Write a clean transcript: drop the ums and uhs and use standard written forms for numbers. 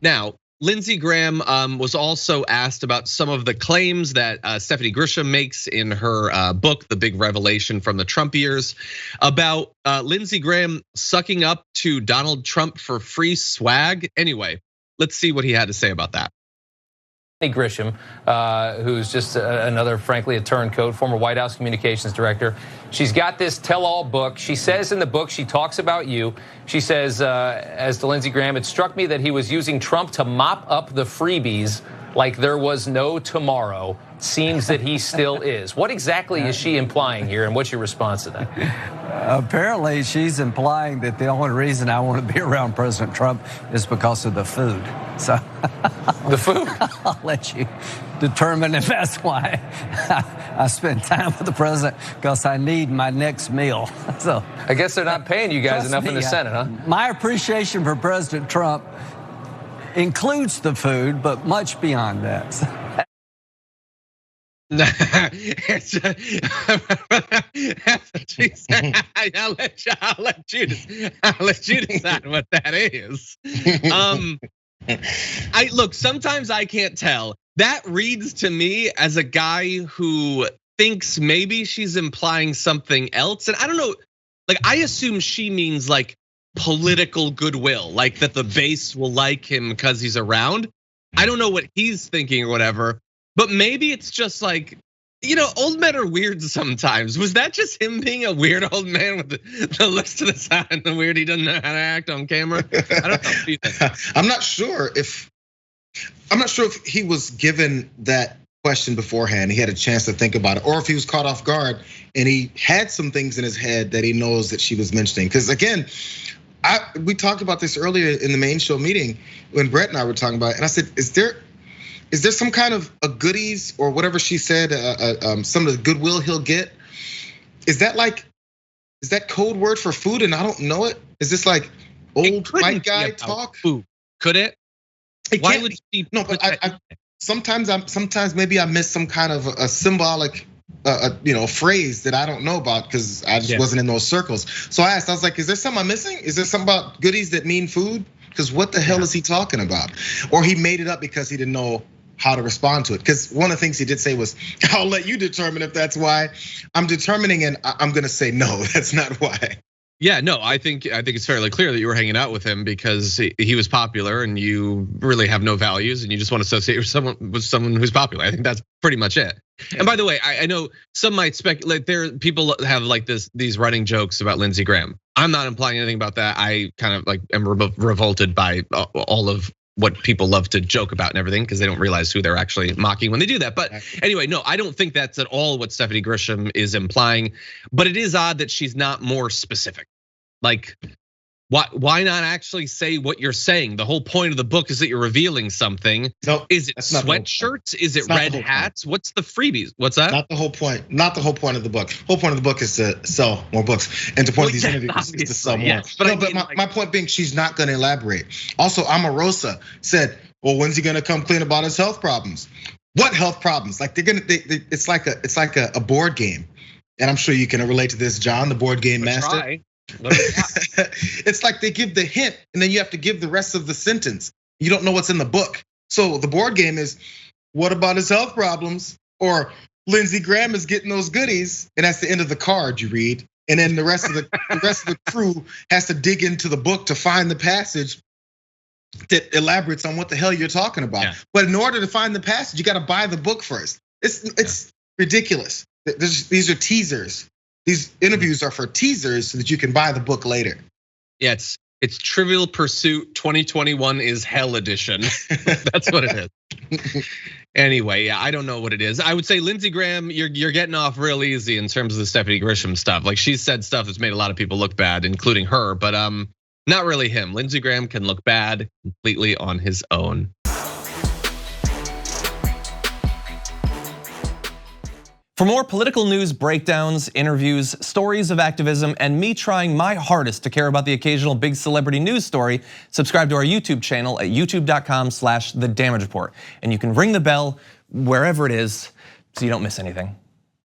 Now, Lindsey Graham was also asked about some of the claims that Stephanie Grisham makes in her book, The Big Revelation from the Trump Years, about Lindsey Graham sucking up to Donald Trump for free swag. Anyway, let's see what he had to say about that. Grisham, who's just another, frankly, a turncoat, former White House communications director. She's got this tell-all book. She says in the book, she talks about you. She says, as to Lindsey Graham, it struck me that he was using Trump to mop up the freebies like there was no tomorrow. Seems that he still is. What exactly is she implying here, and what's your response to that? Apparently, she's implying that the only reason I want to be around President Trump is because of the food. So, the food? I'll let you determine if that's why I spend time with the president, because I need my next meal. So, I guess they're not paying you guys enough in the Senate, huh? My appreciation for President Trump includes the food, but much beyond that. I'll let you decide what that is. Look, sometimes I can't tell. That reads to me as a guy who thinks maybe she's implying something else. And I don't know, like, I assume she means like political goodwill, like that the base will like him because he's around. I don't know what he's thinking or whatever. But maybe it's just like, old men are weird sometimes. Was that just him being a weird old man with the lips to the side and the weird he doesn't know how to act on camera? I don't know. I'm not sure if he was given that question beforehand. He had a chance to think about it, or if he was caught off guard and he had some things in his head that he knows that she was mentioning. Because again, we talked about this earlier in the main show meeting when Brett and I were talking about it, and I said, is there some kind of a goodies or whatever she said, some of the goodwill he'll get? Is that code word for food and I don't know it? Is this like old white guy talk? Food. Could it? Why would she? No, but sometimes maybe I miss some kind of a symbolic, phrase that I don't know about because I just wasn't in those circles. So I was like, is there something I'm missing? Is there something about goodies that mean food? Because what the hell is he talking about? Or he made it up because he didn't know how to respond to it. Because one of the things he did say was, I'll let you determine if that's why. I'm determining, and I'm gonna say no, that's not why. Yeah, no, I think it's fairly clear that you were hanging out with him because he was popular and you really have no values and you just want to associate with someone who's popular. I think that's pretty much it. And by the way, I know some might speculate. People have like these running jokes about Lindsey Graham. I'm not implying anything about that. I kind of like am revolted by all of what people love to joke about and everything because they don't realize who they're actually mocking when they do that. But anyway, no, I don't think that's at all what Stephanie Grisham is implying. But it is odd that she's not more specific. Like, why not actually say what you're saying? The whole point of the book is that you're revealing something. No, is it sweatshirts? Is it red hats? What's the freebies? What's that? Not the whole point. Not the whole point of the book. The whole point of the book is to sell more books, and the point of these interviews is to sell more. Yes, but my point being, she's not going to elaborate. Also, Omarosa said, "Well, when's he going to come clean about his health problems?" What health problems? Like it's like a board game, and I'm sure you can relate to this, John, the board game master. Try. It's like they give the hint and then you have to give the rest of the sentence. You don't know what's in the book. So the board game is, what about his health problems? Or Lindsey Graham is getting those goodies, and that's the end of the card you read. And then the rest of the crew has to dig into the book to find the passage that elaborates on what the hell you're talking about. Yeah. But in order to find the passage, you got to buy the book first. It's ridiculous. These are teasers. These interviews are for teasers so that you can buy the book later. Yeah, it's Trivial Pursuit 2021 is Hell edition. That's what it is. Anyway, yeah, I don't know what it is. I would say Lindsey Graham, you're getting off real easy in terms of the Stephanie Grisham stuff. Like she's said stuff that's made a lot of people look bad, including her, but not really him. Lindsey Graham can look bad completely on his own. For more political news breakdowns, interviews, stories of activism, and me trying my hardest to care about the occasional big celebrity news story, subscribe to our YouTube channel at youtube.com/thedamagereport. And you can ring the bell wherever it is so you don't miss anything.